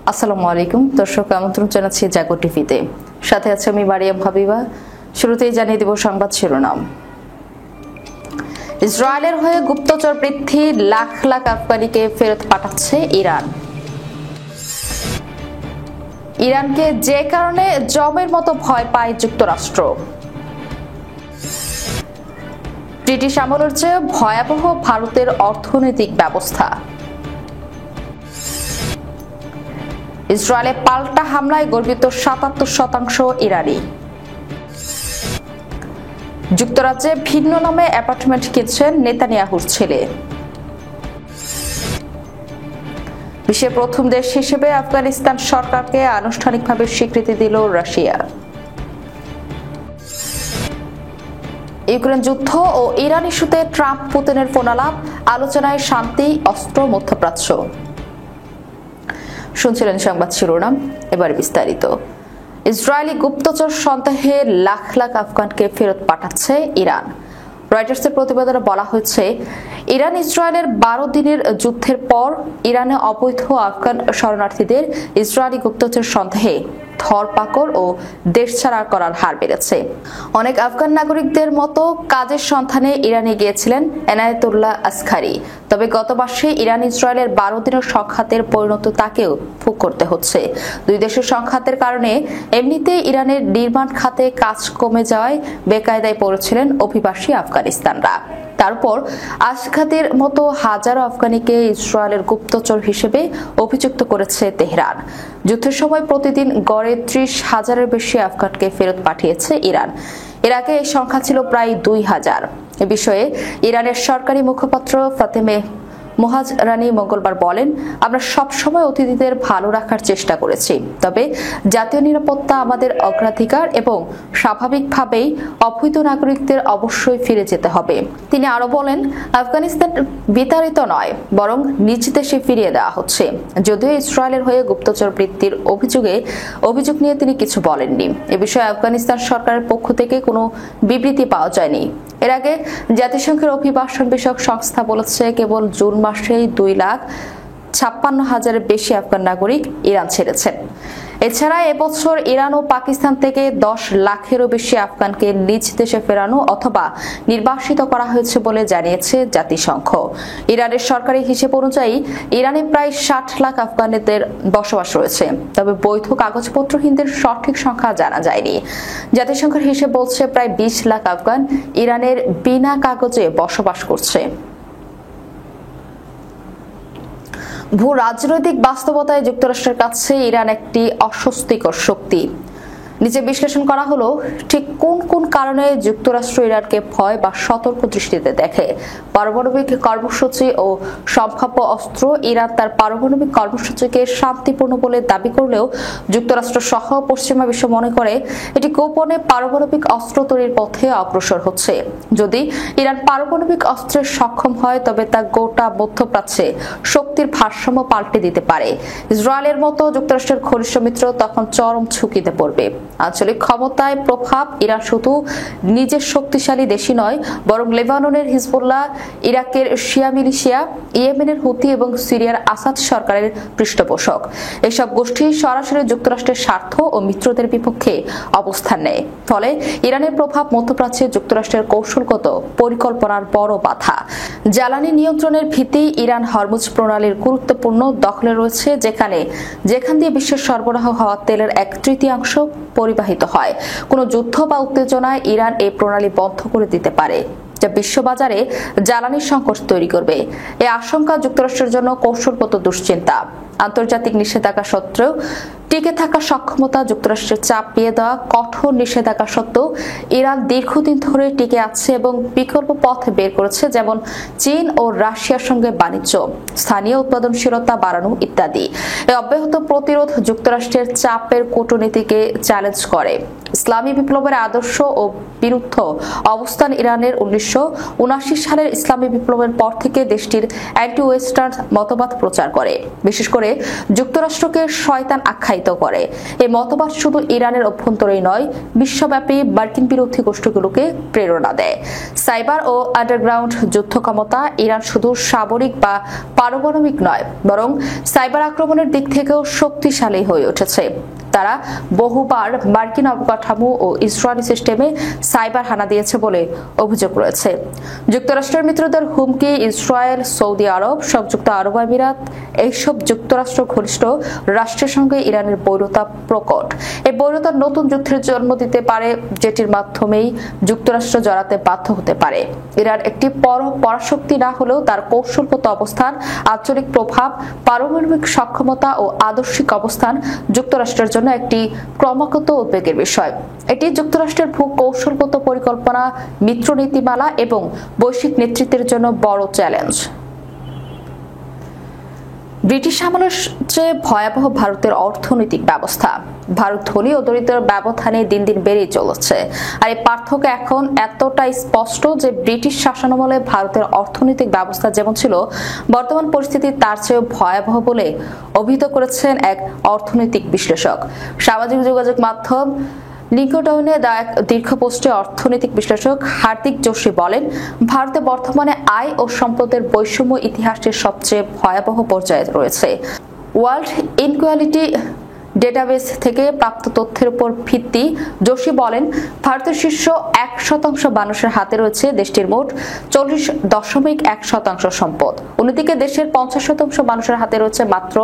আসসালামু আলাইকুম দর্শক, আমন্ত্রণ জানাচ্ছি জাগো টিভিতে। সাথে আছে আমি মারিয়াম হাবিবা। শুরুতেই জানিয়ে দেব সংবাদ শিরোনাম। ইসরায়েলের হয়ে গুপ্তচর বৃদ্ধি, লাখ লাখ আফগানিকে ফেরত পাঠাচ্ছে ইরান। ইরানকে যে কারণে জমের মতো ভয় পায় যুক্তরাষ্ট্র। ব্রিটিশ আমলের চেয়ে ভয়াবহ ভারতের অর্থনৈতিক ব্যবস্থা। ইসরায়েলে পাল্টা হামলায় গর্বিত ৭৭% ইরানি। যুক্তরাজ্যে ভিন্ন নামে অ্যাপার্টমেন্ট কিনছেন নেতানিয়াহুর ছেলে। বিশ্বের প্রথম দেশ হিসেবে আফগানিস্তান সরকারকে আনুষ্ঠানিকভাবে স্বীকৃতি দিল রাশিয়া। ইউক্রেন যুদ্ধ ও ইরান ইস্যুতে ট্রাম্প পুতিনের ফোনালাপ, আলোচনায় শান্তি, অস্ত্র, মধ্যপ্রাচ্য। শুনছিলেন সংবাদ শিরোনাম, এবার বিস্তারিত। ইসরায়েলি গুপ্তচর সন্দেহে লাখ লাখ আফগানকে ফেরত পাঠাচ্ছে ইরান। রয়টার্সের প্রতিবেদনে বলা হয়েছে, ইরান ইসরায়েলের 12 দিনের যুদ্ধের পর ইরানে অবৈধ আফগান শরণার্থীদের ইসরায়েলি গুপ্তচর সন্দেহে ধরপাকড় ও দেশ ছাড়া করার হার বেড়েছে। অনেক আফগান নাগরিকদের মতো কাজের সন্ধানে ইরানে গিয়েছিলেন এনায়েতুল্লাহ আসকারি। তবে গত মাসে ইরান ইসরায়েলের 12 দিনের সংঘাতের পরিণত তাকেও ভোগ করতে হচ্ছে। দুই দেশের সংঘাতের কারণে এমনিতেই ইরানের নির্মাণ খাতে কাজ কমে যাওয়ায় বেকায়দায় পড়েছিলেন অভিবাসী আফগানিস্তানরা। তারপর আসঘাতের মতো হাজারো আফগানিকে ইসরায়েলের গুপ্তচর হিসেবে অভিযুক্ত করেছে তেহরান। যুদ্ধের সময় প্রতিদিন গড়ে 30,000-এর বেশি আফগানকে ফেরত পাঠিয়েছে ইরান। এর আগে এই সংখ্যা ছিল প্রায় 2,000। এ বিষয়ে ইরানের সরকারি মুখপাত্র ফাতেমে মোহাজরানি মঙ্গলবার বলেন, আমরা সবসময় অতিথিদের ভালো রাখার চেষ্টা করেছি, তবে জাতীয় নিরাপত্তা আমাদের অগ্রাধিকার এবং স্বাভাবিকভাবেই অবৈধ নাগরিকদের অবশ্যই ফিরে যেতে হবে। তিনি আরো বলেন, আফগানিস্তান বিতাড়িত নয়, বরং নিজ দেশে ফিরিয়ে দেওয়া হচ্ছে। যদিও ইসরায়েলের হয়ে গুপ্তচর বৃত্তির অভিযোগ নিয়ে তিনি কিছু বলেননি। এ বিষয়ে আফগানিস্তান সরকারের পক্ষ থেকে কোনো বিবৃতি পাওয়া যায়নি। এর আগে জাতিসংঘের অভিবাসন বিষয়ক সংস্থা বলেছে, কেবল জুন মাসেই 2,56,000-এর বেশি আফগান নাগরিক ইরান ছেড়েছেন। এছাড়া এবছর ইরান ও পাকিস্তান থেকে 10 লাখেরও বেশি আফগানকে নিজ দেশে ফেরানো অথবা নির্বাসিত করা হয়েছে বলে জানিয়েছে জাতিসংঘ। ইরানের সরকারি হিসেব অনুযায়ী ইরানে প্রায় 60 লাখ আফগানদের বসবাস রয়েছে, তবে বৈধ কাগজপত্রহীনদের সঠিক সংখ্যা জানা যায়নি। জাতিসংঘের হিসেব বলছে প্রায় 20 লাখ আফগান ইরানের বিনা কাগজে বসবাস করছে। ভূ রাজনৈতিক বাস্তবতায় যুক্তরাষ্ট্রের কাছে ইরান একটি অস্বস্তিকর শক্তি। নিচে বিশ্লেষণ করা হলো, ঠিক কোন কোন কারণে যুক্তরাষ্ট্র ইরানকে ভয় বা সতর্ক দৃষ্টিতে দেখে। পারমাণবিক কর্মসূচি ও সম্ভাব্য অস্ত্র। ইরান তার পারমাণবিক কর্মসূচিকে শান্তিপূর্ণ বলে দাবি করলেও যুক্তরাষ্ট্র সহ পশ্চিমা বিশ্ব মনে করে এটি গোপনে পারমাণবিক অস্ত্র তৈরির পথে অগ্রসর হচ্ছে। যদি ইরান পারমাণবিক অস্ত্রে সক্ষম হয়, তবে তা গোটা মধ্যপ্রাচ্যে শক্তির ভারসাম্য পাল্টে দিতে পারে। ইসরায়েলের মতো যুক্তরাষ্ট্রের ঘনিষ্ঠ মিত্র তখন চরম ঝুঁকিতে পড়বে। আঞ্চলিক ক্ষমতায় প্রভাব। ইরান শুধু নিজের শক্তিশালী দেশই নয়, বরং লেবাননের হিজবুল্লাহ, ইরাকের শিয়া মিলিশিয়া, ইয়েমেনের হুতি এবং সিরিয়ার আসাদ সরকারের পৃষ্ঠপোষক। এসব গোষ্ঠী সরাসরি যুক্তরাষ্ট্রের স্বার্থ ও মিত্রদের বিপক্ষে অবস্থান নেয়। ফলে ইরানের প্রভাব মধ্যপ্রাচ্যে যুক্তরাষ্ট্রের কৌশলগত পরিকল্পনার বড় বাধা। জ্বালানি নিয়ন্ত্রণের ভিত্তি। ইরান হরমুজ প্রণালীর গুরুত্বপূর্ণ দখলে রয়েছে, যেখান দিয়ে বিশ্বের সরবরাহ হওয়া তেলের 1/3 পরিবাহিত হয়। কোনো যুদ্ধ বা উত্তেজনায় ইরান এই প্রণালী বন্ধ করে দিতে পারে, যা বিশ্ববাজারে জ্বালানির সংকট তৈরি করবে। এই আশঙ্কা যুক্তরাষ্ট্রের জন্য কৌশলগত দুশ্চিন্তা। আন্তর্জাতিক নিষেধাজ্ঞা সত্ত্বেও টিকে থাকার সক্ষমতা। যুক্তরাষ্ট্রের চাপিয়ে দেওয়া কঠোর নিষেধাজ্ঞা সত্ত্বেও ইরান দীর্ঘদিন ধরে টিকে আছে এবং বিকল্প পথ বের করেছে, যেমন চীন ও রাশিয়ার সঙ্গে বাণিজ্য, স্থানীয় উৎপাদনশীলতা বাড়ানো ইত্যাদি। এই অব্যাহত প্রতিরোধ যুক্তরাষ্ট্রের চাপের কূটনীতিকে চ্যালেঞ্জ করে। ইসলামী বিপ্লবের আদর্শ ও বিরুদ্ধ অবস্থান। ইরানের 1979 সালের ইসলামী বিপ্লবের পর থেকে দেশটির অ্যান্টি ওয়েস্টার্ন মতবাদ প্রচার করে, বিশেষ করে যুক্তরাষ্ট্রকে শয়তান আখ্যায়িত উৎসাহিত করে। এই মতবাদ শুধু ইরানের অভ্যন্তরেই নয়, বিশ্বব্যাপী মার্কিন বিরোধী গোষ্ঠীগুলোকে প্রেরণা দেয়। সাইবার ও আন্ডারগ্রাউন্ড যুদ্ধ ক্ষমতা ইরান শুধু সামরিক বা পারমাণবিক নয়, বরং সাইবার আক্রমণের দিক থেকেও শক্তিশালী হয়ে উঠেছে। তারা বহুবার মার্কিন অবকাঠামো ও ইসরায়েলি সিস্টেমে সাইবার হানা দিয়েছে বলে অভিযোগ রয়েছে। যুক্তরাষ্ট্রের মিত্রদের হুমকি, ইসরায়েল, সৌদি আরব, সংযুক্ত আরব আমিরাত এইসব যুক্তরাষ্ট্র ঘনিষ্ঠ রাষ্ট্রের সঙ্গে ইরানের বৈরতা প্রকট। এই বৈরতা নতুন যুদ্ধের জন্ম দিতে পারে, যেটির মাধ্যমেই যুক্তরাষ্ট্র জড়াতে বাধ্য হতে পারে। ইরান একটি পরাশক্তি না হলেও তার কৌশলগত অবস্থান, আঞ্চলিক প্রভাব, পারমাণবিক সক্ষমতা ও আদর্শিক অবস্থান যুক্তরাষ্ট্রের জন্য একটি ক্রমাগত উদ্বেগের বিষয়। এটি যুক্তরাষ্ট্রের ভূ-কৌশলগত পরিকল্পনা, মিত্র নীতিমালা এবং বৈশ্বিক নেতৃত্বের জন্য বড় চ্যালেঞ্জ। ব্রিটিশ আমলের চেয়ে ভয়াবহ ভারতের অর্থনৈতিক ব্যবস্থা। ভারত ধনী ও দরিদ্রের ব্যবধানে দিন দিন বেড়েই চলেছে। আর এই পার্থক্য এখন এতটাই স্পষ্ট যে ব্রিটিশ শাসনামলে ভারতের অর্থনৈতিক ব্যবস্থা যেমন ছিল, বর্তমান পরিস্থিতি তার চেয়েও ভয়াবহ বলে অভিহিত করেছেন এক অর্থনৈতিক বিশ্লেষক। সামাজিক যোগাযোগ মাধ্যম লিঙ্কডইনে এক দীর্ঘ পোস্টে অর্থনৈতিক বিশ্লেষক হার্দিক যোশী বলেন, ভারতে বর্তমানে আয় ও সম্পদের বৈষম্য ইতিহাসের সবচেয়ে ভয়াবহ পর্যায়ে রয়েছে। ওয়ার্ল্ড ইনইকুয়ালিটি ডেটাবেস থেকে প্রাপ্ত তথ্যের উপর ভিত্তি যোশী বলেন, ভারতের শীর্ষ 1% মানুষের হাতে রয়েছে দেশটির মোট 40.1% সম্পদ। অন্যদিকে দেশের 50% মানুষের হাতে রয়েছে মাত্র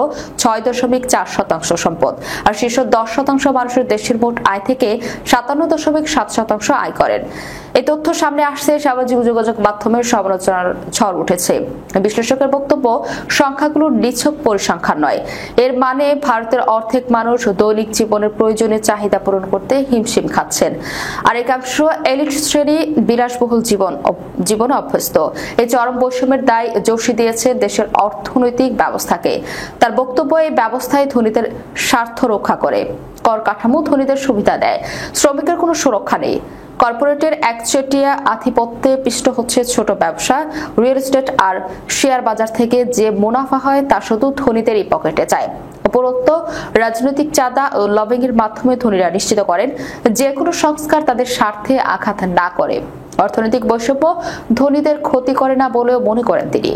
6.4% সম্পদ। আর শীর্ষ 10% মানুষের দেশের মোট আয় থেকে 57.7% আয় করেন। এই তথ্য সামনে আসছে, সামাজিক যোগাযোগ মাধ্যমের সমালোচনার ঝড় উঠেছে। বিশ্লেষকের বক্তব্য, সংখ্যাগুলো নিছক পরিসংখ্যান নয়। এর মানে ভারতের অর্ধেক মানুষ দৈনিক জীবনের প্রয়োজনীয় চাহিদা পূরণ করতে হিমশিম খাচ্ছেন। আর একাংশ এলিট শ্রেণী বিলাসবহুল জীবনে অভ্যস্ত। এই চরম বৈষম্যের দায় যোশী দিয়েছে দেশের অর্থনৈতিক ব্যবস্থাকে। তার বক্তব্য, এই ব্যবস্থায় ধনীদের স্বার্থ রক্ষা করে, কর কাঠামো ধনীদের সুবিধা দেয়, শ্রমিকের কোনো সুরক্ষা নেই। কর্পোরেটের একচেটিয়া আধিপত্যে পিষ্ট হচ্ছে ছোট ব্যবসা, রিয়েল এস্টেট আর শেয়ার বাজার থেকে যে মুনাফা হয় তা শুধু ধনীদেরই পকেটে যায়। উপরোক্ত রাজনৈতিক চাঁদা ও লবিংয়ের মাধ্যমে ধনীরা নিশ্চিত করেন যে কোনো সংস্কার তাদের স্বার্থে আঘাত না করে। অর্থনৈতিক বৈষম্য ধনীদের ক্ষতি করে না বলেও মনে করেন তিনি,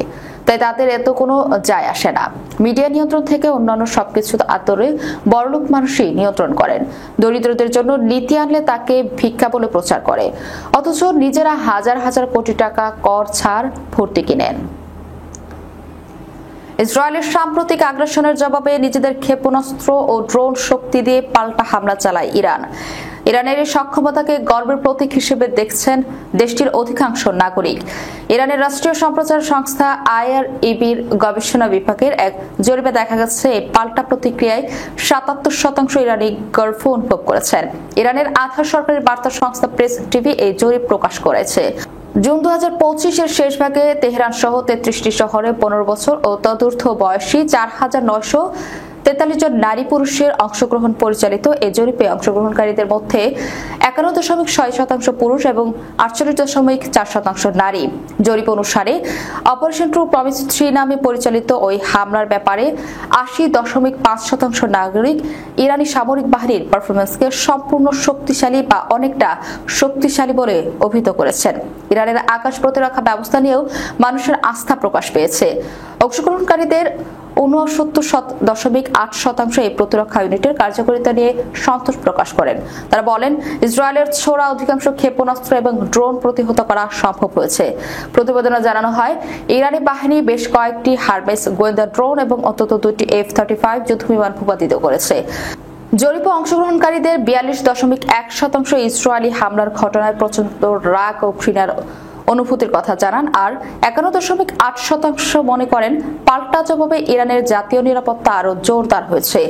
তাই তাদের এত কোনো যায় আসে না। মিডিয়া নিয়ন্ত্রণ থেকে অন্যান্য সবকিছু আদরে বড়লোক মানুষই নিয়ন্ত্রণ করেন। দরিদ্রদের জন্য নীতি আনলে তাকে ভিক্ষা বলে প্রচার করে, অথচ নিজেরা হাজার হাজার কোটি টাকা কর ছাড় ভর্তি কিনেন। ইসরায়েলের সাম্প্রতিক আগ্রাসনের জবাবে নিজেদের ক্ষেপণাস্ত্র ও ড্রোন শক্তি দিয়ে পাল্টা হামলা চালায় ইরান। ইরানের এই সক্ষমতাকে গর্বের প্রতীক হিসেবে দেখছেন দেশটির অধিকাংশ নাগরিক। ইরানের রাষ্ট্রীয় সম্প্রচার সংস্থা IRIBর গবেষণা বিভাগের এক জরিপে দেখা গেছে, এই পাল্টা প্রতিক্রিয়ায় 77% ইরানি গর্ব অনুভব করেছেন। ইরানের আধা সরকারি বার্তা সংস্থা প্রেস টিভি এই জরিপ প্রকাশ করেছে। জুন 2025-এর শেষ ভাগে তেহরান সহ 33টি শহরে 15 বছর ও তদূর্ধ্ব বয়সী 4943 জন নারী পুরুষের অংশগ্রহণ পরিচালিত এই জরিপে অংশগ্রহণকারীদের মধ্যে 51.6% পুরুষ এবং 48.4% নারী। জরিপ অনুসারে অপারেশন ট্রু প্রমিস 3 নামে পরিচালিত ওই হামলার ব্যাপারে 80.5% নাগরিক ইরানি সামরিক বাহিনীর পারফরমেন্সকে সম্পূর্ণ শক্তিশালী বা অনেকটা শক্তিশালী বলে অভিহিত করেছেন। ইরানের আকাশ প্রতিরক্ষা ব্যবস্থা নিয়েও মানুষের আস্থা প্রকাশ পেয়েছে। অংশগ্রহণকারীদের 69.8% এই প্রতিরক্ষা ইউনিটের কার্যকারিতা নিয়ে সন্তোষ প্রকাশ করেন। তারা বলেন, ইসরায়েলের ছোড়া অধিকাংশ ক্ষেপণাস্ত্র এবং ড্রোন প্রতিহত করা সম্ভব হয়েছে। প্রতিবেদনে জানানো হয়, ইরানি বাহিনী বেশ কয়েকটি হারমেস গোয়েন্দা ড্রোন এবং অন্তত 2টি F-35 যুদ্ধবিমান ভূপাতিত করেছে। জরিপে অংশগ্রহণকারীদের 42.1% ইসরায়েলি হামলার ঘটনায় প্রচন্ড রাগ ও ঘৃণার অনুভূতির কথা জানান, আর 51.8% মনে করেন পাল্টা জবাবে ইরানের জাতীয় নিরাপত্তা আরো জোরদার হয়েছে।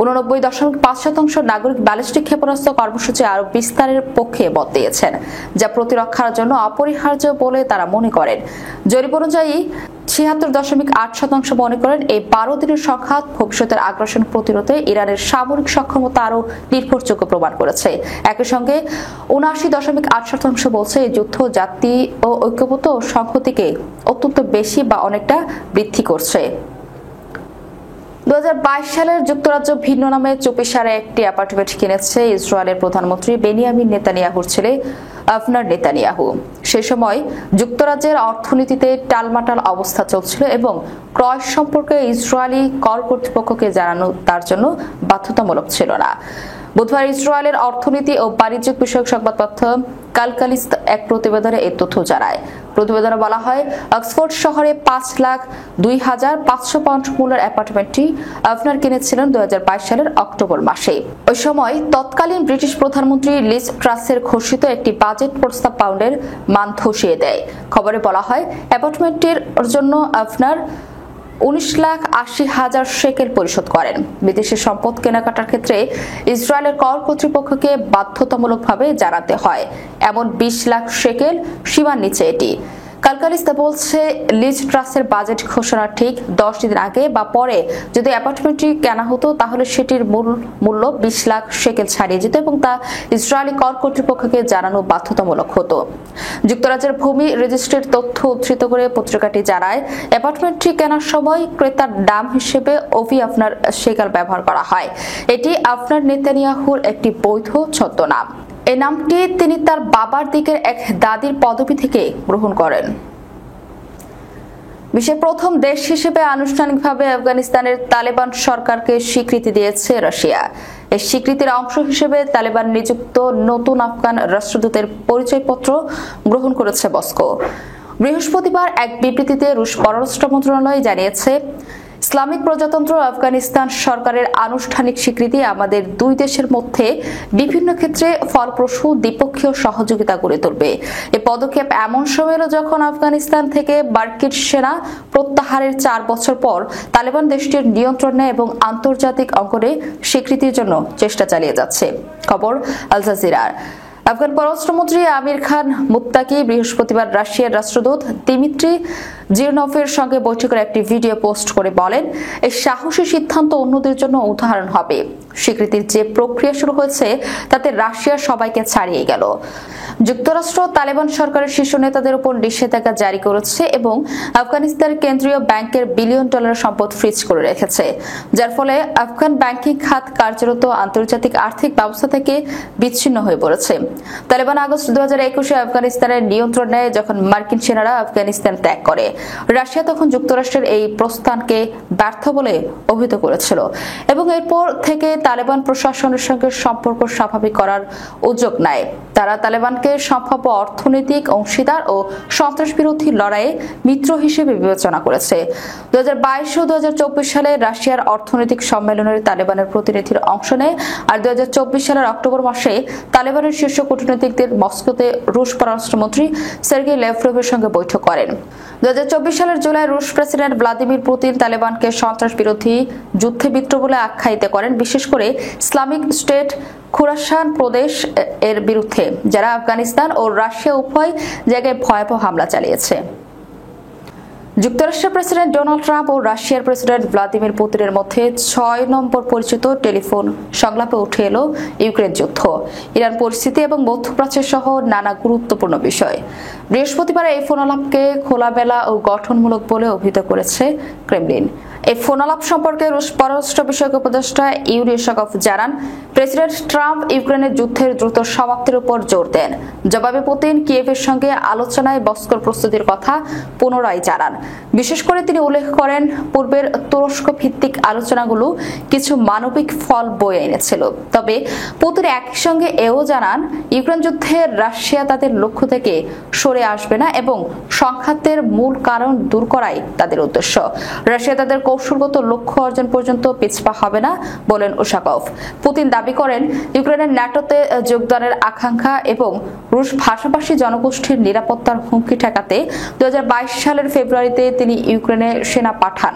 89.5% নাগরিক ব্যালিস্টিক ক্ষেপণাস্ত্র কর্মসূচি আরো বিস্তারের পক্ষে মত দিয়েছেন, যা প্রতিরক্ষার জন্য অপরিহার্য বলে তারা মনে করেন। জরিপ অনুযায়ী 76.8% মনে করেন এই 12 দিনের সংঘাত ভবিষ্যতের আগ্রাসন প্রতিরোধে ইরানের সামরিক সক্ষমতা আরো নির্ভরযোগ্য প্রমাণ করেছে। একই সঙ্গে 79.8% বলছে এই যুদ্ধ জাতি ও ঐক্যবদ্ধ ও সংহতিকে অত্যন্ত বেশি বা অনেকটা বৃদ্ধি করছে। 2022 সালের যুক্তরাজ্য ভিন্ন নামে চুপিসারে একটি অ্যাপার্টমেন্ট কিনেছে ইসরায়েলের প্রধানমন্ত্রী বেনিয়ামিন নেতানিয়াহুর ছেলে আফনার নেতানিয়াহু। সে সময় যুক্তরাজ্যের অর্থনীতিতে টালমাটাল অবস্থা চলছিল এবং ক্রয় সম্পর্কে ইসরায়েলি কর কর্তৃপক্ষকে জানানো তার জন্য বাধ্যতামূলক ছিল না। বুধবার ইসরায়েলের অর্থনীতি ও বাণিজ্য বিষয়ক সংবাদপত্র কালকালিস্ত এক প্রতিবেদনে এই তথ্য জানায়। প্রতিবেদনে বলা হয়, অক্সফোর্ড শহরে 5,02,500 পাউন্ড মূল্যের অ্যাপার্টমেন্টটি আফনার কিনেছিলেন 2022 সালের অক্টোবর মাসে। ওই সময় তৎকালীন ব্রিটিশ প্রধানমন্ত্রী লিজ ট্রাসের ঘোষিত একটি বাজেট প্রস্তাব পাউন্ডের মান ধসিয়ে দেয়। খবরে বলা হয়, অ্যাপার্টমেন্টের জন্য আফনার 19,80,000 শেকেল পরিশোধ করেন। বিদেশি সম্পদ কেনাকাটার ক্ষেত্রে ইসরায়েলের কর কর্তৃপক্ষকে বাধ্যতামূলকভাবে জানাতে হয়। এমন 20 লাখ শেকেল সীমার নিচে এটি। কালকালিস্তা বলছে, লিজ ট্রাসের বাজেট ঘোষণার ঠিক 10 দিন আগে বা পরে যদি অ্যাপার্টমেন্টটি কেনা হতো তাহলে সেটির মূল্য 20 লাখ শেকেল ছাড়িয়ে যেত এবং তা ইসরায়েলি কর কর্তৃপক্ষকে জানানো বাধ্যতামূলক হতো। যুক্তরাজ্যের ভূমি রেজিস্ট্রির তথ্য উদ্ধৃত করে পত্রিকাটি জানায়, অ্যাপার্টমেন্টটি কেনার সময় ক্রেতার নাম হিসেবে অভি আফনার শেকেল ব্যবহার করা হয়। এটি আফনার নেতানিয়াহুর একটি বৈধ ছদ্মনাম। এই নামটি তিনি তার বাবার দিকের এক দাদির পদবি থেকে গ্রহণ করেন। বিশ্বের প্রথম দেশ হিসেবে আনুষ্ঠানিকভাবে আফগানিস্তানের তালেবান সরকারকে স্বীকৃতি দিয়েছে রাশিয়া। এই স্বীকৃতির অংশ হিসেবে তালেবান নিযুক্ত নতুন আফগান রাষ্ট্রদূতের পরিচয়পত্র গ্রহণ করেছে মস্কো। বৃহস্পতিবার এক বিবৃতিতে রুশ পররাষ্ট্র মন্ত্রণালয় জানিয়েছে, ইসলামিক প্রজাতন্ত্র আফগানিস্তান সরকারের আনুষ্ঠানিক স্বীকৃতি আমাদের দুই দেশের মধ্যে বিভিন্ন ক্ষেত্রে ফলপ্রসূ দ্বিপক্ষীয় সহযোগিতা গড়ে তুলবে। এই পদক্ষেপ এমন সময় এলো যখন আফগানিস্তান থেকে মার্কিন সেনা প্রত্যাহারের 4 বছর পর তালেবান দেশটির নিয়ন্ত্রণ নেয় এবং আন্তর্জাতিক অঙ্গনে স্বীকৃতির জন্য চেষ্টা চালিয়ে যাচ্ছে। খবর আল জাজিরার। আফগান পররাষ্ট্রমন্ত্রী আমির খান মুত্তাকি বৃহস্পতিবার রাশিয়ার রাষ্ট্রদূত দিমিত্রি জিরনভের সঙ্গে বৈঠকের একটি ভিডিও পোস্ট করে বলেন, এই সাহসী সিদ্ধান্ত অন্যদের জন্য উদাহরণ হবে। স্বীকৃতির যে প্রক্রিয়া শুরু হয়েছে তাতে রাশিয়া সবাইকে ছাড়িয়ে গেল। যুক্তরাষ্ট্র তালেবান সরকারের শীর্ষ নেতাদের উপর নিষেধাজ্ঞা জারি করেছে এবং আফগানিস্তানের কেন্দ্রীয় ব্যাংকের বিলিয়ন ডলার সম্পদ ফ্রিজ করে রেখেছে, যার ফলে আফগান ব্যাংকিং খাত কার্যরত আন্তর্জাতিক আর্থিক ব্যবস্থা থেকে বিচ্ছিন্ন হয়ে পড়েছে। তালেবান আগস্ট 2021-এ আফগানিস্তানের নিয়ন্ত্রণ নেয় যখন মার্কিন সেনারা আফগানিস্তান ত্যাগ করে। রাশিয়া তখন যুক্তরাষ্ট্রের এই প্রস্থানকে ব্যর্থ বলে অভিহিত করেছিল এবং এরপর থেকে তালেবান প্রশাসনের সঙ্গে সম্পর্ক স্বাভাবিক করার উদ্যোগ নেয়। তারা তালেবানকে সম্ভাব্য অর্থনৈতিক অংশীদার ও সন্ত্রাস বিরোধী লড়াইয়ে মিত্র হিসেবে বিবেচনা করেছে। 2022 ও 2024 সালে রাশিয়ার অর্থনৈতিক সম্মেলনের তালেবানের প্রতিনিধির অংশ নেয়, আর 2024 সালের অক্টোবর মাসে তালেবানের শীর্ষ কূটনীতিকদের মস্কোতে রুশ পররাষ্ট্রমন্ত্রী সের্গেই ল্যাভরভের সঙ্গে বৈঠক করেন। 2024 সালের জুলাই রুশ প্রেসিডেন্ট ভ্লাদিমির পুতিন তালেবানকে সন্ত্রাস বিরোধী যুদ্ধমিত্র বলে আখ্যায়িত করেন, বিশেষ করে ইসলামিক স্টেট খুরাসান প্রদেশ এর বিরুদ্ধে, যারা আফগানিস্তান ও রাশিয়া উভয় জায়গায় ভয়াবহ হামলা চালিয়েছে। যুক্তরাষ্ট্রের প্রেসিডেন্ট ডোনাল্ড ট্রাম্প ও রাশিয়ার প্রেসিডেন্ট ভ্লাদিমির পুতিনের মধ্যে 6 নম্বর পরিচিত টেলিফোন সংলাপে উঠে এলো ইউক্রেন যুদ্ধ, ইরান পরিস্থিতি এবং মধ্যপ্রাচ্য সহ নানা গুরুত্বপূর্ণ বিষয়। বৃহস্পতিবার এই ফোনালাপকে খোলামেলা ও গঠনমূলক বলে অভিহিত করেছে ক্রেমলিন। এই ফোনালাপ সম্পর্কে রুশ পররাষ্ট্র বিষয়ক উপদেষ্টা ইউরি উশাকভ জানান, প্রেসিডেন্ট ট্রাম্প ইউক্রেনের যুদ্ধের দ্রুত সমাপ্তির উপর জোর দেন। জবাবে পুতিন কিয়েভের সঙ্গে আলোচনায় মস্কোর প্রস্তুতির কথা পুনরায় জানান। বিশেষ করে তিনি উল্লেখ করেন, পূর্বের তুরস্ক ভিত্তিক আলোচনাগুলো কিছু মানবিক ফল বয়ে এনেছিল। তবে পুতিন একই সঙ্গে এও জানান, ইউক্রেন যুদ্ধে রাশিয়া তাদের লক্ষ্য থেকে সরে আসবে না এবং সংঘাতের মূল কারণ দূর করাই তাদের উদ্দেশ্য। রাশিয়া তাদের কৌশলগত লক্ষ্য অর্জন পর্যন্ত পিছপা হবে না, বলেন উশাকভ। পুতিন দাবি করেন, ইউক্রেনের ন্যাটোতে যোগদানের আকাঙ্ক্ষা এবং রুশ ভাষাভাষী জনগোষ্ঠীর নিরাপত্তার হুমকি ঠেকাতে 2022 সালের ফেব্রুয়ারিতে তিনি ইউক্রেনে সেনা পাঠান।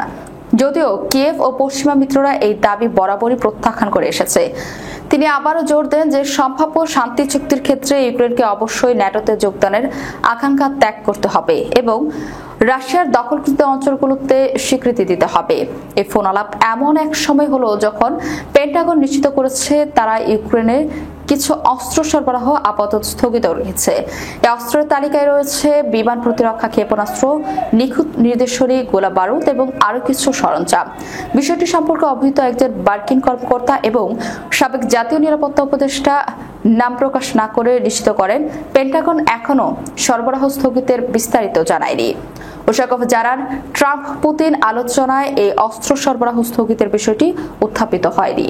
যদিও কিয়েভ ও পশ্চিমা মিত্ররা এই দাবি বরাবরই প্রত্যাখ্যান করে এসেছে। তিনি আবারও জোর দেন যে সম্ভাব্য শান্তি চুক্তির ক্ষেত্রে ইউক্রেনকে অবশ্যই ন্যাটোতে যোগদানের আকাঙ্ক্ষা ত্যাগ করতে হবে এবং রাশিয়ার দখলকৃত অঞ্চলগুলোতে স্বীকৃতি দিতে হবে। এই ফোনালাপ এমন এক সময় হলো যখন পেন্টাগন নিশ্চিত করেছে তারা ইউক্রেনের কিছু অস্ত্র সরবরাহ আপাতত স্থগিত রয়েছে। এই অস্ত্রের তালিকায় রয়েছে বিমান প্রতিরক্ষা ক্ষেপণাস্ত্র, নিখুঁত নির্দেশনী, গোলা বারুদ এবং আরও কিছু সরঞ্জাম। বিষয়টি সম্পর্কে অভিহিত একজন মার্কিন কর্মকর্তা এবং সাবেক জাতীয় নিরাপত্তা উপদেষ্টা নাম প্রকাশ না করে নিশ্চিত করেন, পেন্টাগন এখনও সরবরাহ স্থগিতের বিস্তারিত জানায়নি। উশাকভ জানান, ট্রাম্প পুতিন আলোচনায় এই অস্ত্র সরবরাহ স্থগিতের বিষয়টি উত্থাপিত হয়নি।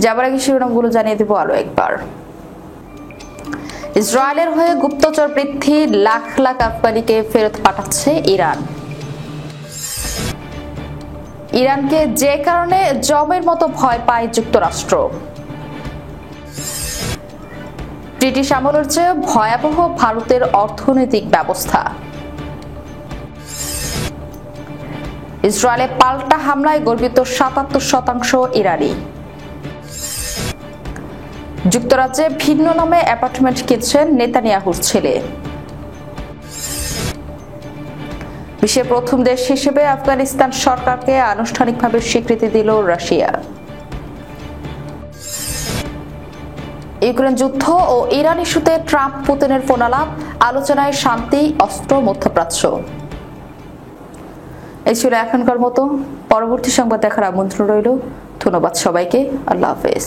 যাবার আগে শিরোনামগুলো জানিয়ে দেব আরো একবার। ইসরায়েলের হয়ে গুপ্তচর বৃদ্ধি, লাখ লাখ আফগানিকে ফেরত পাঠাচ্ছে ইরান। ইরানকে যে কারণে জমের মতো ভয় পায় যুক্তরাষ্ট্র। ব্রিটিশ আমলের চেয়ে ভয়াবহ ভারতের অর্থনৈতিক ব্যবস্থা। ইসরায়েলে পাল্টা হামলায় গর্বিত ৭৭% ইরানি। যুক্তরাজ্যে ভিন্ন নামে অ্যাপার্টমেন্ট কিনছেন নেতানিয়াহুর ছেলে। বিশ্বের প্রথম দেশ হিসেবে আফগানিস্তান সরকারকে আনুষ্ঠানিকভাবে স্বীকৃতি দিল রাশিয়া। ইউক্রেন যুদ্ধ ও ইরান ইস্যুতে ট্রাম্প পুতিনের ফোনালাপ, আলোচনায় শান্তি, অস্ত্র, মধ্যপ্রাচ্য। এই ছিল এখনকার মতো। পরবর্তী সংবাদ দেখার আমন্ত্রণ রইল। ধন্যবাদ সবাইকে। আল্লাহ হাফেজ।